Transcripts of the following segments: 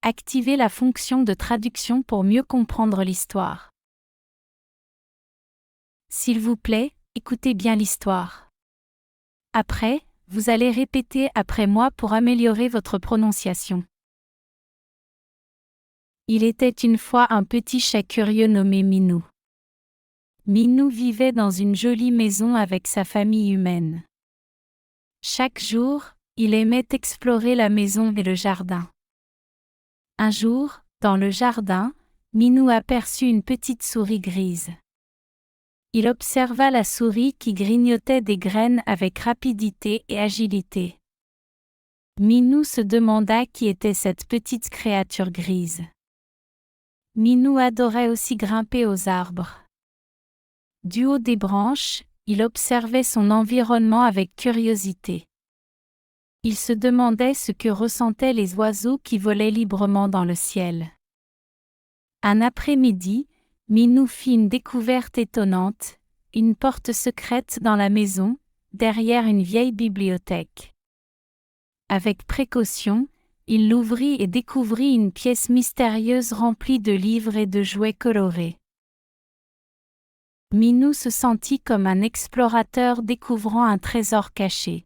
activez la fonction de traduction pour mieux comprendre l'histoire. S'il vous plaît, écoutez bien l'histoire. Après, vous allez répéter après moi pour améliorer votre prononciation. Il était une fois un petit chat curieux nommé Minou. Minou vivait dans une jolie maison avec sa famille humaine. Chaque jour, il aimait explorer la maison et le jardin. Un jour, dans le jardin, Minou aperçut une petite souris grise. Il observa la souris qui grignotait des graines avec rapidité et agilité. Minou se demanda qui était cette petite créature grise. Minou adorait aussi grimper aux arbres. Du haut des branches, il observait son environnement avec curiosité. Il se demandait ce que ressentaient les oiseaux qui volaient librement dans le ciel. Un après-midi, Minou fit une découverte étonnante, une porte secrète dans la maison, derrière une vieille bibliothèque. Avec précaution, il l'ouvrit et découvrit une pièce mystérieuse remplie de livres et de jouets colorés. Minou se sentit comme un explorateur découvrant un trésor caché.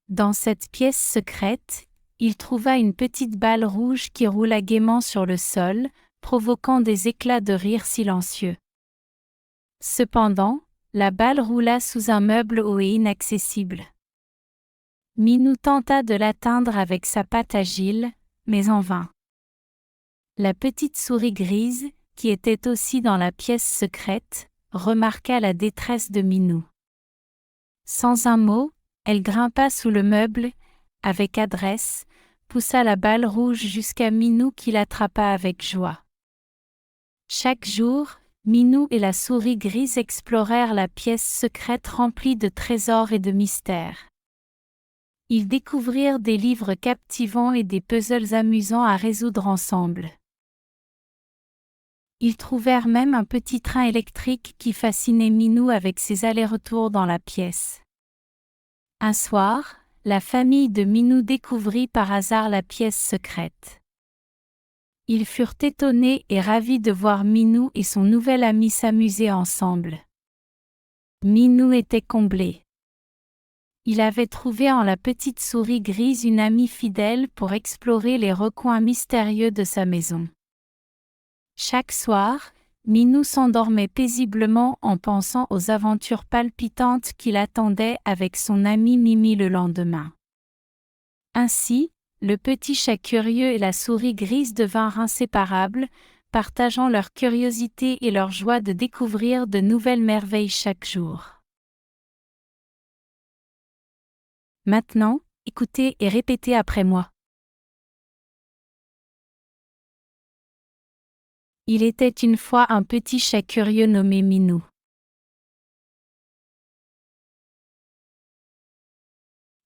Dans cette pièce secrète, il trouva une petite balle rouge qui roula gaiement sur le sol, provoquant des éclats de rire silencieux. Cependant, la balle roula sous un meuble haut et inaccessible. Minou tenta de l'atteindre avec sa patte agile, mais en vain. La petite souris grise, qui était aussi dans la pièce secrète, remarqua la détresse de Minou. Sans un mot, elle grimpa sous le meuble, avec adresse, poussa la balle rouge jusqu'à Minou qui l'attrapa avec joie. Chaque jour, Minou et la souris grise explorèrent la pièce secrète remplie de trésors et de mystères. Ils découvrirent des livres captivants et des puzzles amusants à résoudre ensemble. Ils trouvèrent même un petit train électrique qui fascinait Minou avec ses allers-retours dans la pièce. Un soir, la famille de Minou découvrit par hasard la pièce secrète. Ils furent étonnés et ravis de voir Minou et son nouvel ami s'amuser ensemble. Minou était comblé. Il avait trouvé en la petite souris grise une amie fidèle pour explorer les recoins mystérieux de sa maison. Chaque soir, Minou s'endormait paisiblement en pensant aux aventures palpitantes qui l'attendaient avec son ami Mimi le lendemain. Ainsi, le petit chat curieux et la souris grise devinrent inséparables, partageant leur curiosité et leur joie de découvrir de nouvelles merveilles chaque jour. Maintenant, écoutez et répétez après moi. Il était une fois un petit chat curieux nommé Minou.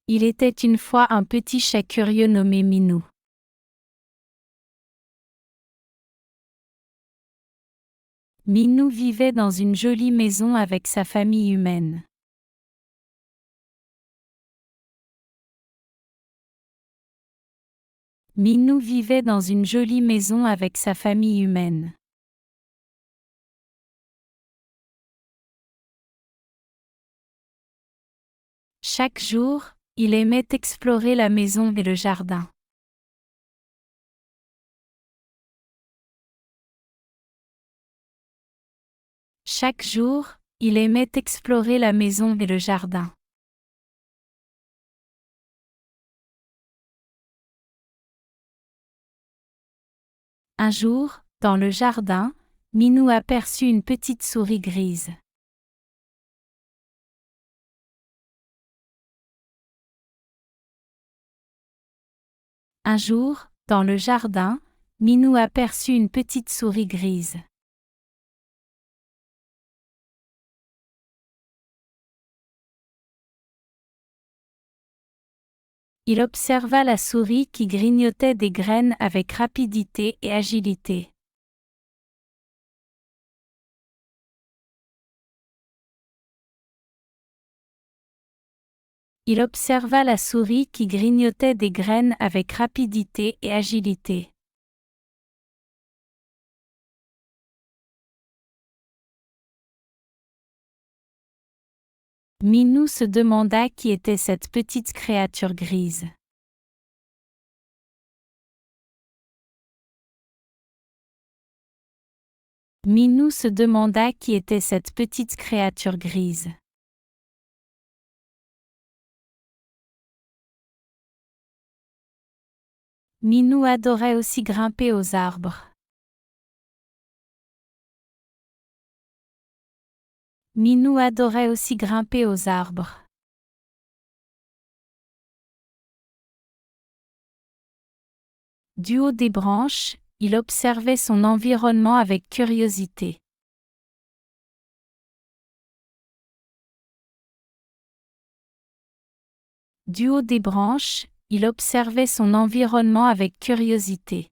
Il était une fois un petit chat curieux nommé Minou. Minou vivait dans une jolie maison avec sa famille humaine. Minou vivait dans une jolie maison avec sa famille humaine. Chaque jour, il aimait explorer la maison et le jardin. Chaque jour, il aimait explorer la maison et le jardin. Un jour, dans le jardin, Minou aperçut une petite souris grise. Un jour, dans le jardin, Minou aperçut une petite souris grise. Il observa la souris qui grignotait des graines avec rapidité et agilité. Il observa la souris qui grignotait des graines avec rapidité et agilité. Minou se demanda qui était cette petite créature grise. Minou se demanda qui était cette petite créature grise. Minou adorait aussi grimper aux arbres. Minou adorait aussi grimper aux arbres. Du haut des branches, il observait son environnement avec curiosité. Du haut des branches, il observait son environnement avec curiosité.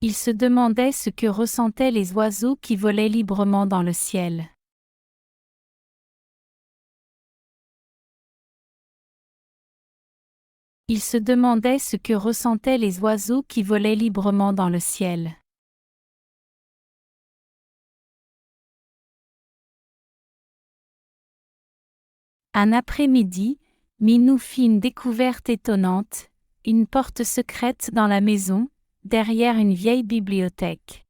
Il se demandait ce que ressentaient les oiseaux qui volaient librement dans le ciel. Il se demandait ce que ressentaient les oiseaux qui volaient librement dans le ciel. Un après-midi, Minou fit une découverte étonnante, une porte secrète dans la maison, derrière une vieille bibliothèque.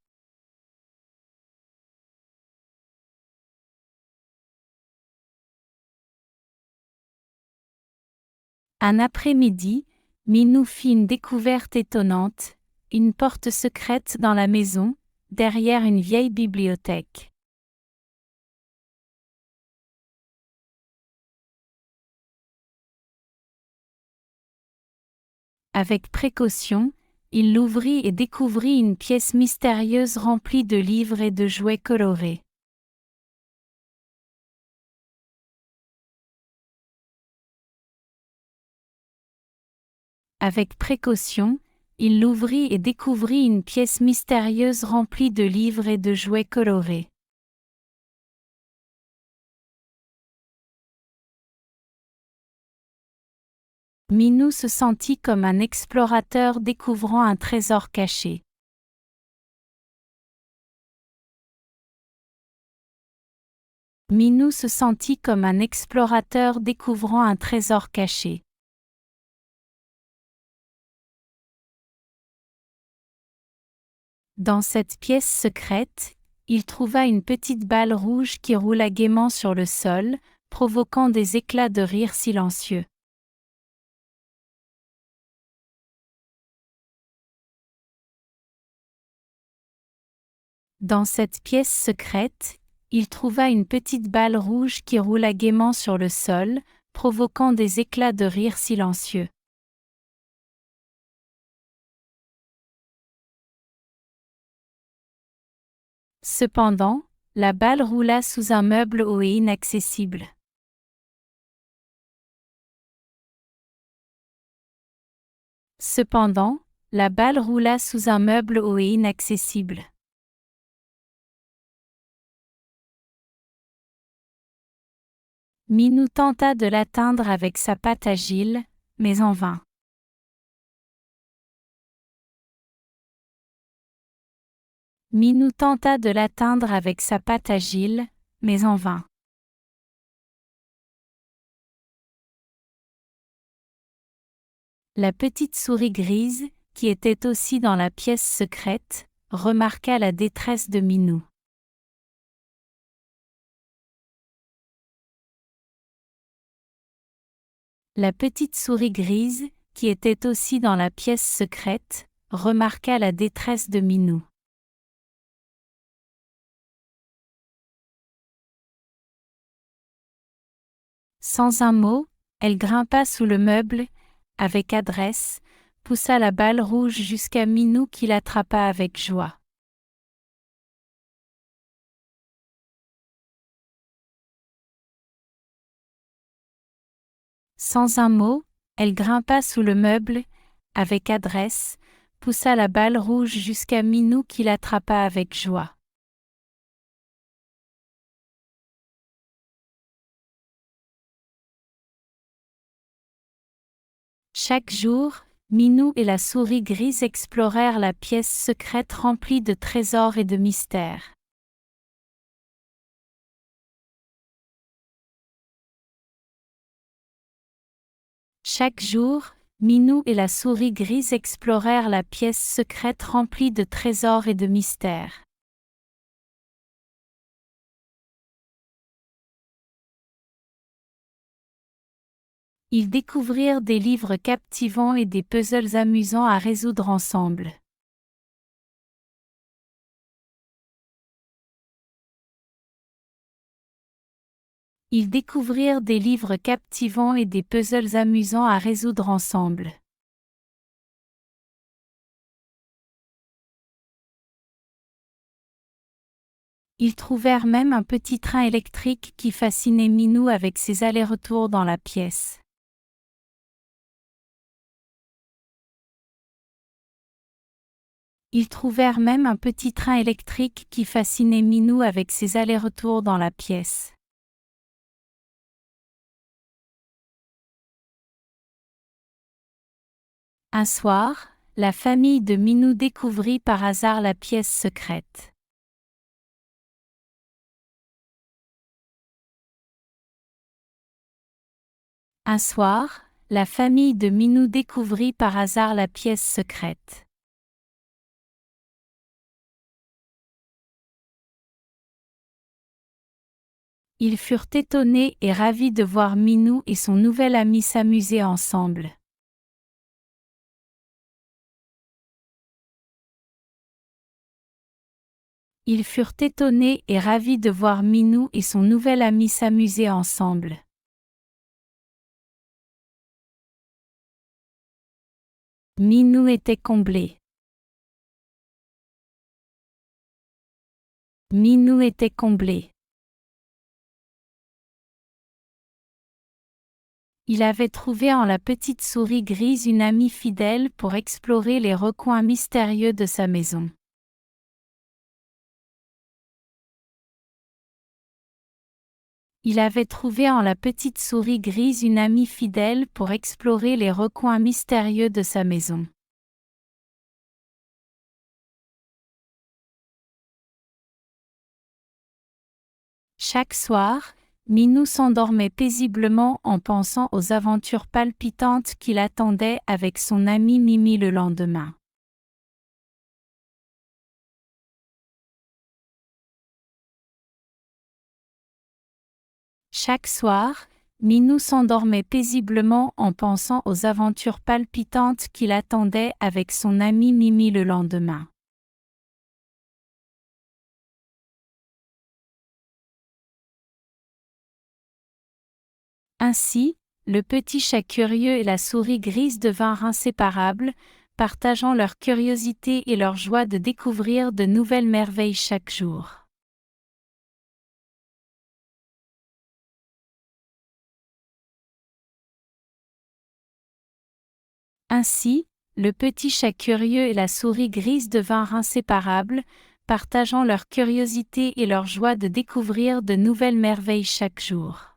Un après-midi, Minou fit une découverte étonnante, une porte secrète dans la maison, derrière une vieille bibliothèque. Avec précaution, il l'ouvrit et découvrit une pièce mystérieuse remplie de livres et de jouets colorés. Avec précaution, il l'ouvrit et découvrit une pièce mystérieuse remplie de livres et de jouets colorés. Minou se sentit comme un explorateur découvrant un trésor caché. Minou se sentit comme un explorateur découvrant un trésor caché. Dans cette pièce secrète, il trouva une petite balle rouge qui roula gaiement sur le sol, provoquant des éclats de rire silencieux. Dans cette pièce secrète, il trouva une petite balle rouge qui roula gaiement sur le sol, provoquant des éclats de rire silencieux. Cependant, la balle roula sous un meuble haut et inaccessible. Cependant, la balle roula sous un meuble haut et inaccessible. Minou tenta de l'atteindre avec sa patte agile, mais en vain. Minou tenta de l'atteindre avec sa patte agile, mais en vain. La petite souris grise, qui était aussi dans la pièce secrète, remarqua la détresse de Minou. La petite souris grise, qui était aussi dans la pièce secrète, remarqua la détresse de Minou. Sans un mot, elle grimpa sous le meuble, avec adresse, poussa la balle rouge jusqu'à Minou qui l'attrapa avec joie. Sans un mot, elle grimpa sous le meuble, avec adresse, poussa la balle rouge jusqu'à Minou qui l'attrapa avec joie. Chaque jour, Minou et la souris grise explorèrent la pièce secrète remplie de trésors et de mystères. Chaque jour, Minou et la souris grise explorèrent la pièce secrète remplie de trésors et de mystères. Ils découvrirent des livres captivants et des puzzles amusants à résoudre ensemble. Ils découvrirent des livres captivants et des puzzles amusants à résoudre ensemble. Ils trouvèrent même un petit train électrique qui fascinait Minou avec ses allers-retours dans la pièce. Ils trouvèrent même un petit train électrique qui fascinait Minou avec ses allers-retours dans la pièce. Un soir, la famille de Minou découvrit par hasard la pièce secrète. Un soir, la famille de Minou découvrit par hasard la pièce secrète. Ils furent étonnés et ravis de voir Minou et son nouvel ami s'amuser ensemble. Ils furent étonnés et ravis de voir Minou et son nouvel ami s'amuser ensemble. Minou était comblé. Minou était comblé. Il avait trouvé en la petite souris grise une amie fidèle pour explorer les recoins mystérieux de sa maison. Il avait trouvé en la petite souris grise une amie fidèle pour explorer les recoins mystérieux de sa maison. Chaque soir, Minou s'endormait paisiblement en pensant aux aventures palpitantes qui l'attendaient avec son ami Mimi le lendemain. Chaque soir, Minou s'endormait paisiblement en pensant aux aventures palpitantes qui l'attendaient avec son ami Mimi le lendemain. Ainsi, le petit chat curieux et la souris grise devinrent inséparables, partageant leur curiosité et leur joie de découvrir de nouvelles merveilles chaque jour. Ainsi, le petit chat curieux et la souris grise devinrent inséparables, partageant leur curiosité et leur joie de découvrir de nouvelles merveilles chaque jour.